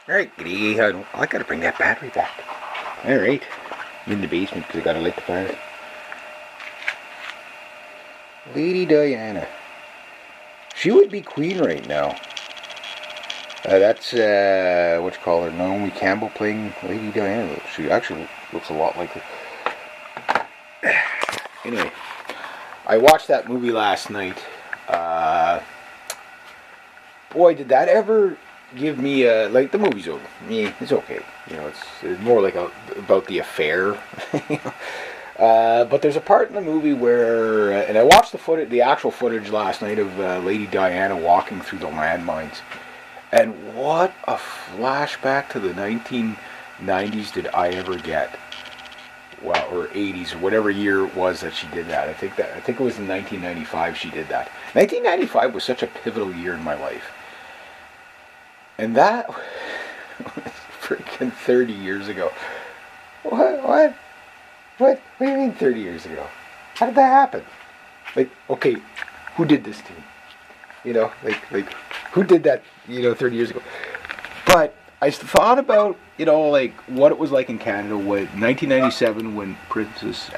Alright, giddy. I gotta bring that battery back. Alright. I'm in the basement because I gotta light the fire. Lady Diana. She would be queen right now. That's, what you call her, Naomi Campbell playing Lady Diana. She actually looks a lot like her. Anyway, I watched that movie last night. Boy, did that ever give me like the movie's over. Yeah, it's okay. You know, it's more like about the affair. But there's a part in the movie where, and I watched the actual footage last night of Lady Diana walking through the landmines, and what a flashback to the 1990s did I ever get. Well, or 80s, or whatever year it was that she did that. I think it was in 1995 she did that. 1995 was such a pivotal year in my life. And that was freaking 30 years ago. What do you mean 30 years ago? How did that happen? Like, okay, who did this to me? You know, like who did that, 30 years ago? But I thought about, like what it was like in Canada when 1997 when Princess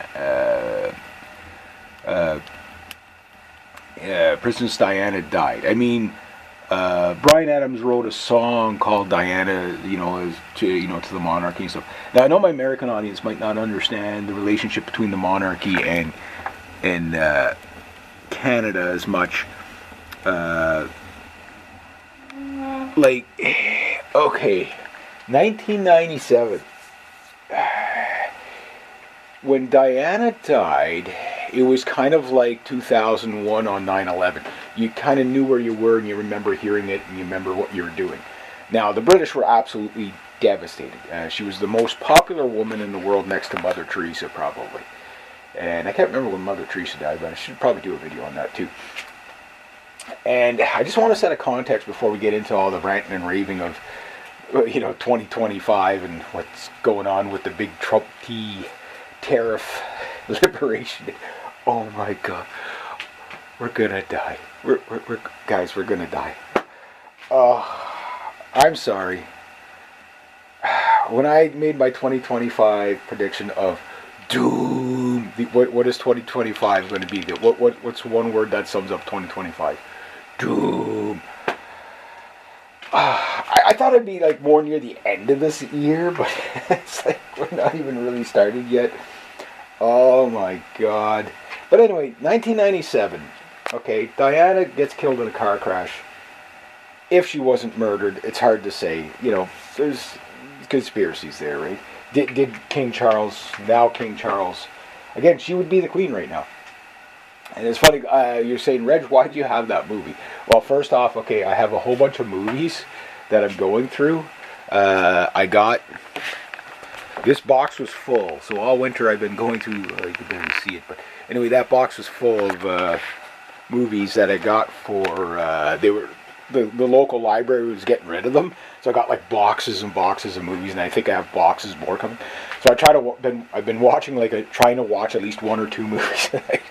Diana died. I mean, Bryan Adams wrote a song called Diana, to the monarchy and stuff. Now I know my American audience might not understand the relationship between the monarchy and Canada as much. Okay, 1997. When Diana died, it was kind of like 2001 on 9/11. You kind of knew where you were, and you remember hearing it, and you remember what you were doing. Now, the British were absolutely devastated. She was the most popular woman in the world next to Mother Teresa, probably. And I can't remember when Mother Teresa died, but I should probably do a video on that, too. And I just want to set a context before we get into all the ranting and raving of, 2025 and what's going on with the big Trump tariff liberation. Oh my God, we're gonna die. Guys, we're gonna die. I'm sorry. When I made my 2025 prediction of doom, what is 2025 going to be? What's one word that sums up 2025? Doom. I thought it'd be like more near the end of this year, but it's like we're not even really started yet. Oh my God. But anyway, 1997. Okay, Diana gets killed in a car crash. If she wasn't murdered, it's hard to say. There's conspiracies there, right? Did King Charles, now King Charles, again, she would be the queen right now. And it's funny, you're saying, Reg, why do you have that movie? Well, first off, okay, I have a whole bunch of movies that I'm going through. This box was full, so all winter I've been going through, you can barely see it, but anyway, that box was full of movies that I got for, the local library was getting rid of them, so I got like boxes and boxes of movies, and I think I have boxes more coming. So I've been watching, trying to watch at least one or two movies a night.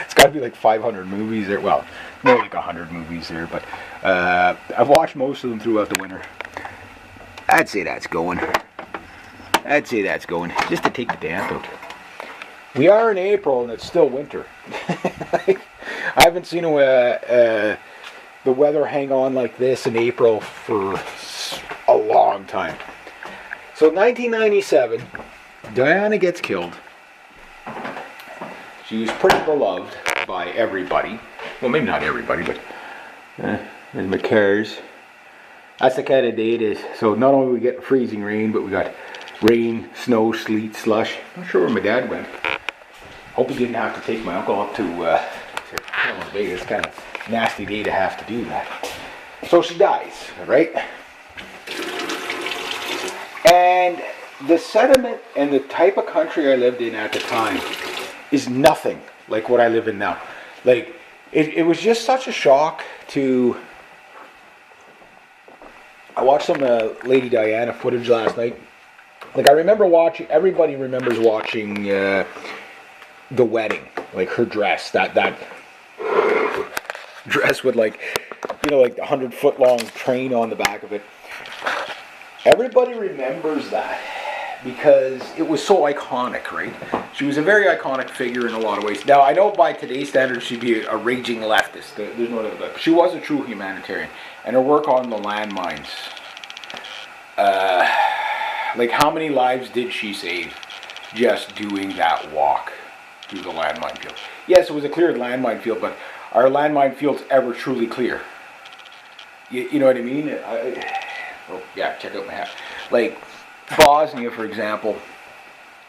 It's got to be like 500 movies there. Well, more like 100 movies there, but I've watched most of them throughout the winter. I'd say that's going. Just to take the damp out. We are in April and it's still winter. I haven't seen the weather hang on like this in April for a long time. So 1997, Diana gets killed. She was pretty beloved by everybody. Well, maybe not everybody, but and the cars. That's the kind of day it is. So not only we get freezing rain, but we got rain, snow, sleet, slush. I'm not sure where my dad went. Hope he didn't have to take my uncle up to Las Vegas. It's kind of nasty day to have to do that. So she dies, right? And the sentiment and the type of country I lived in at the time is nothing like what I live in now. Like, it was just such a shock to... I watched some Lady Diana footage last night. Like, I remember watching... Everybody remembers watching the wedding. Like, her dress. That dress with, like, like the 100-foot long train on the back of it. Everybody remembers that because it was so iconic, right? She was a very iconic figure in a lot of ways. Now, I know by today's standards she'd be a raging leftist. There's no doubt about it. She was a true humanitarian. And her work on the landmines. Like, how many lives did she save just doing that walk through the landmine field? Yes, it was a cleared landmine field, but are landmine fields ever truly clear? You know what I mean? Oh, yeah, check out my hat. Like, Bosnia, for example,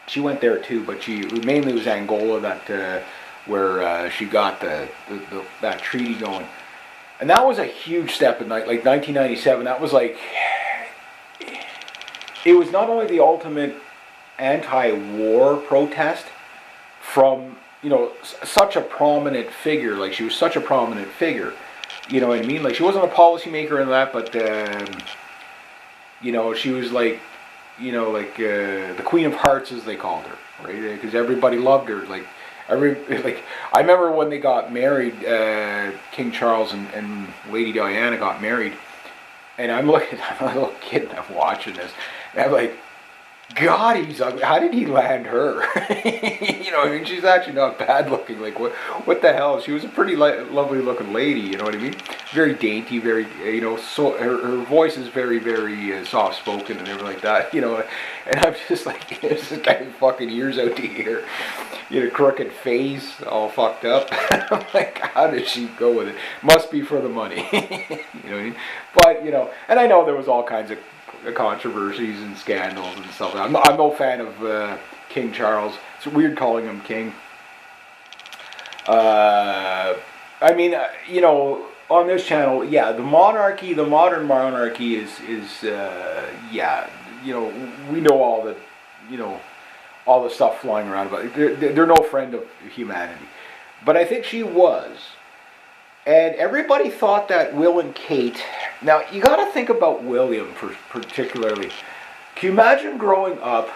she went there too, but mainly it was Angola that where she got that treaty going. And that was a huge step in like 1997. That was like, it was not only the ultimate anti-war protest from, you know, such a prominent figure. Like, she was such a prominent figure. You know what I mean? Like, she wasn't a policymaker in that, but, you know, she was like, you know, like the Queen of Hearts, as they called her, right? Because everybody loved her. Like, I remember when they got married, King Charles and Lady Diana got married, and I'm a little kid and I'm watching this, and I'm like, God, he's ugly. How did he land her? You know, I mean, she's actually not bad looking. Like, what the hell? She was a pretty lovely looking lady. You know what I mean? Very dainty, very, you know. So her voice is very, very soft spoken and everything like that. You know, and I'm just like, this guy fucking ears out to ear. You know, crooked face, all fucked up. I'm like, how did she go with it? Must be for the money. You know what I mean? But, you know, and I know there was all kinds of controversies and scandals and stuff. I'm no fan of King Charles. It's weird calling him king. I mean, you know, on this channel, yeah, the modern monarchy is yeah, you know, we know all the, you know, all the stuff flying around about it. They're no friend of humanity. But I think she was. And everybody thought that Will and Kate... Now, you got to think about William particularly. Can you imagine growing up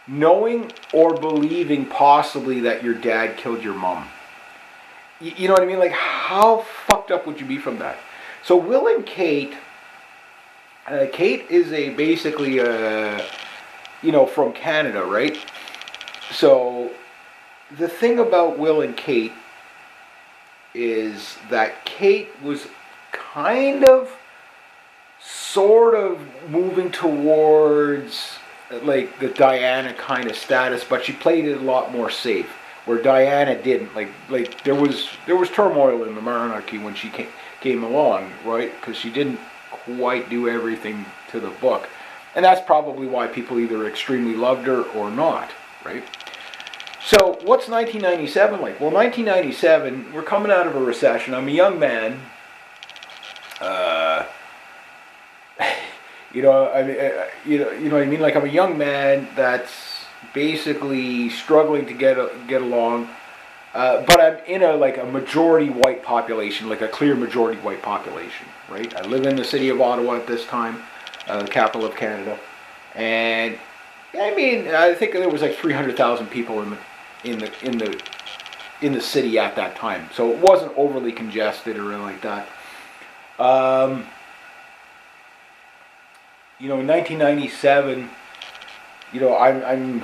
knowing or believing possibly that your dad killed your mom? You know what I mean? Like, how fucked up would you be from that? So Will and Kate... Kate is basically you know, from Canada, right? So the thing about Will and Kate is that Kate was kind of, sort of moving towards like the Diana kind of status, but she played it a lot more safe, where Diana didn't. Like there was turmoil in the monarchy when she came along, right? Because she didn't quite do everything to the book, and that's probably why people either extremely loved her or not, right? So, what's 1997 like? Well, 1997, we're coming out of a recession. I'm a young man. You know, I mean, you know what I mean? Like, I'm a young man that's basically struggling to get along. But I'm in a majority white population, like a clear majority white population, right? I live in the city of Ottawa at this time, the capital of Canada, and I mean, I think there was like 300,000 people in the city at that time, so it wasn't overly congested or anything like that. You know, in 1997, you know, I'm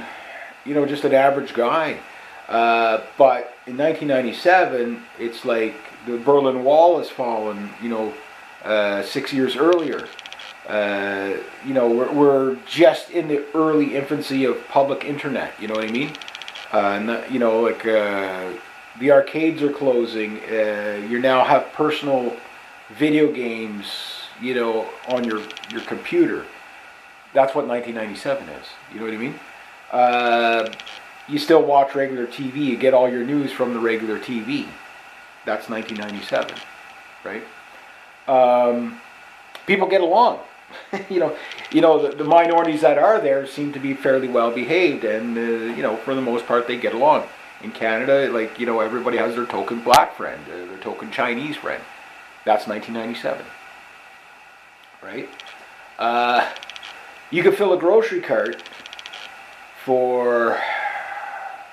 you know, just an average guy. But in 1997, it's like the Berlin Wall has fallen, you know, 6 years earlier. You know, we're just in the early infancy of public internet, you know what I mean? You know, like, the arcades are closing. You now have personal video games, you know, on your computer. That's what 1997 is, you know what I mean? You still watch regular TV. You get all your news from the regular TV. That's 1997, right? People get along. you know, the minorities that are there seem to be fairly well behaved, and you know, for the most part, they get along. In Canada, like, you know, everybody has their token black friend, their token Chinese friend. That's 1997, right? You could fill a grocery cart for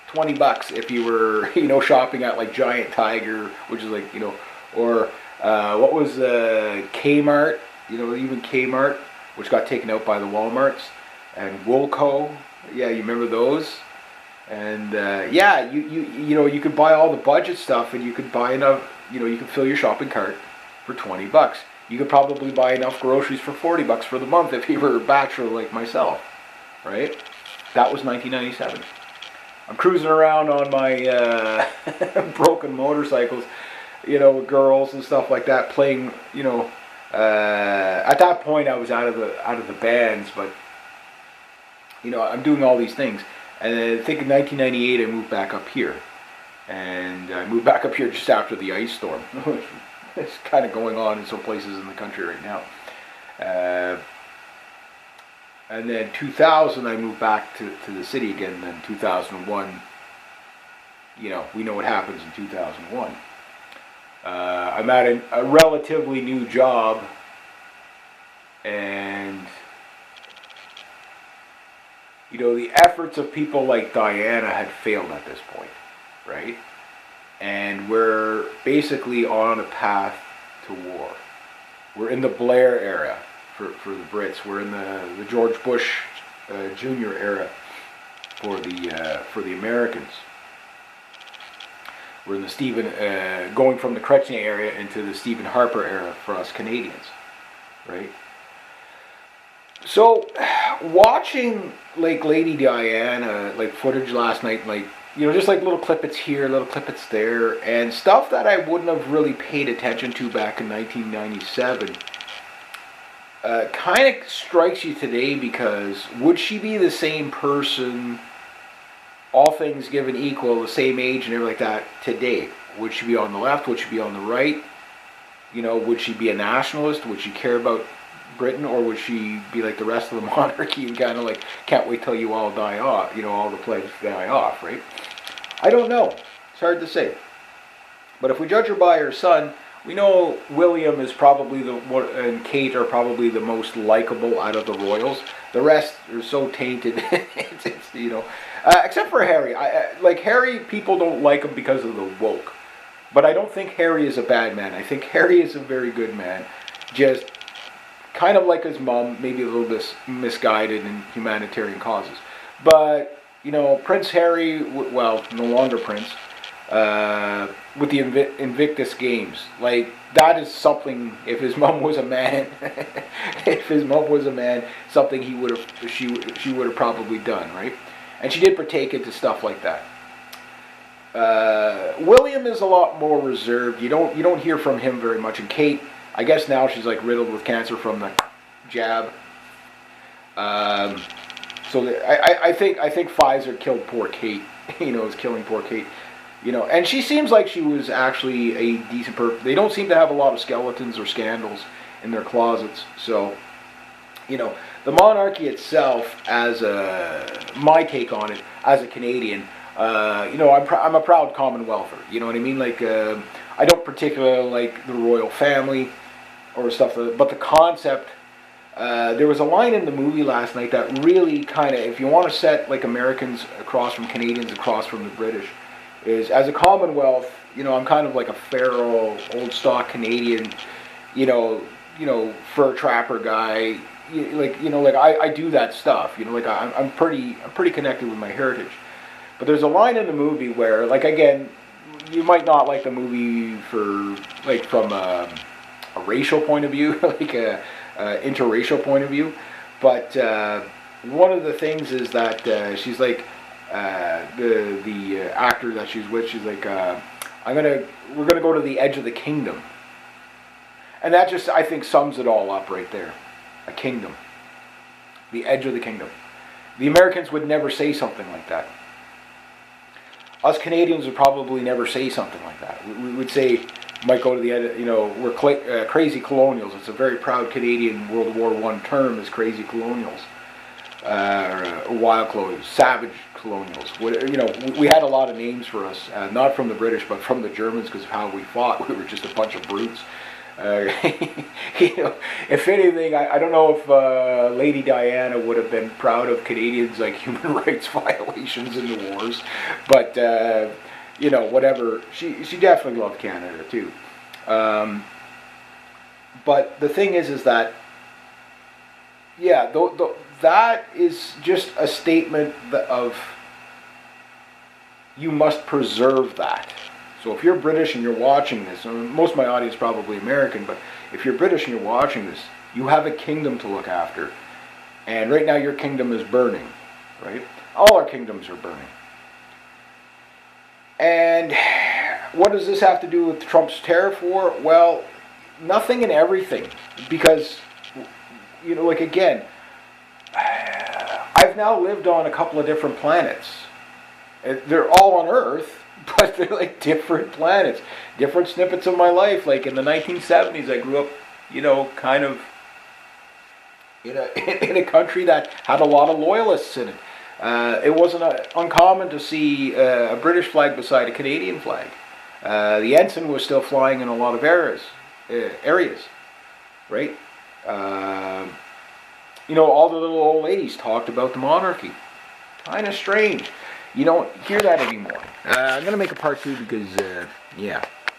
$20 if you were, you know, shopping at like Giant Tiger, which is like, you know, or what was Kmart, you know, even Kmart, which got taken out by the Walmarts, and Woolco. Yeah, you remember those? And yeah, you know, you could buy all the budget stuff, and you could buy enough. You know, you could fill your shopping cart for $20. You could probably buy enough groceries for $40 for the month if you were a bachelor like myself, right? That was 1997. I'm cruising around on my broken motorcycles, you know, with girls and stuff like that, playing. You know, at that point I was out of the bands, but you know, I'm doing all these things. And then I think in 1998 I moved back up here, and I moved back up here just after the ice storm. It's kind of going on in some places in the country right now. And then 2000 I moved back to the city again. And then 2001, you know, we know what happens in 2001. I'm at a relatively new job, and you know, the efforts of people like Diana had failed at this point, right? And we're basically on a path to war. We're in the Blair era for the Brits. We're in the George Bush Jr. era for the Americans. We're in the going from the Chrétien era into the Stephen Harper era for us Canadians, right? So, watching like Lady Diana, like footage last night, like, you know, just like little clippets here, little clippets there, and stuff that I wouldn't have really paid attention to back in 1997, kind of strikes you today, because would she be the same person, all things given equal, the same age and everything like that today? Would she be on the left? Would she be on the right? You know, would she be a nationalist? Would she care about Britain, or would she be like the rest of the monarchy and kind of like, can't wait till you all die off, you know, all the plagues die off, right? I don't know. It's hard to say. But if we judge her by her son, we know William is probably and Kate are probably the most likable out of the royals. The rest are so tainted, it's, you know, except for Harry. Like Harry, people don't like him because of the woke. But I don't think Harry is a bad man. I think Harry is a very good man. Just kind of like his mom, maybe a little bit misguided in humanitarian causes. But, you know, Prince Harry, well, no longer Prince, with the Invictus Games, like, that is something, if his mom was a man, something she would have probably done, right? And she did partake into stuff like that. William is a lot more reserved. You don't hear from him very much. And Kate, I guess now she's like riddled with cancer from the jab. So I think Pfizer killed poor Kate. You know, is killing poor Kate. You know, and she seems like she was actually a decent person. They don't seem to have a lot of skeletons or scandals in their closets. So, you know, the monarchy itself, as my take on it as a Canadian, you know, I'm a proud Commonwealther. You know what I mean? Like, I don't particularly like the royal family or stuff, but the concept. There was a line in the movie last night that really kind of, if you want to set like Americans across from Canadians, across from the British, is as a Commonwealth, you know, I'm kind of like a feral, old stock Canadian, you know, fur trapper guy. Like, you know, like I do that stuff. You know, like I'm pretty connected with my heritage. But there's a line in the movie where, like, again, you might not like the movie for like from a racial point of view, like a interracial point of view, but one of the things is that she's like the actor that she's with. She's like, we're gonna go to the edge of the kingdom, and that just, I think, sums it all up right there. A kingdom, the edge of the kingdom. The Americans would never say something like that. Us Canadians would probably never say something like that. We would say, might go to the end, you know, we're crazy colonials. It's a very proud Canadian World War I term, is crazy colonials. Or wild colonials, savage colonials. You know, we had a lot of names for us, not from the British, but from the Germans, because of how we fought. We were just a bunch of brutes. You know, if anything, I don't know if Lady Diana would have been proud of Canadians' like human rights violations in the wars, but you know, whatever. She definitely loved Canada too. But the thing is that yeah, that is just a statement of you must preserve that. So if you're British and you're watching this, most of my audience is probably American, but if you're British and you're watching this, you have a kingdom to look after. And right now your kingdom is burning, right? All our kingdoms are burning. And what does this have to do with Trump's tariff war? Well, nothing and everything. Because, like again, I've now lived on a couple of different planets. They're all on Earth, but they're like different planets. Different snippets of my life. Like in the 1970s, I grew up, kind of in a country that had a lot of loyalists in it. It wasn't uncommon to see a British flag beside a Canadian flag. The ensign was still flying in a lot of areas, right? All the little old ladies talked about the monarchy. Kind of strange. You don't hear that anymore. I'm going to make a part 2 because, yeah.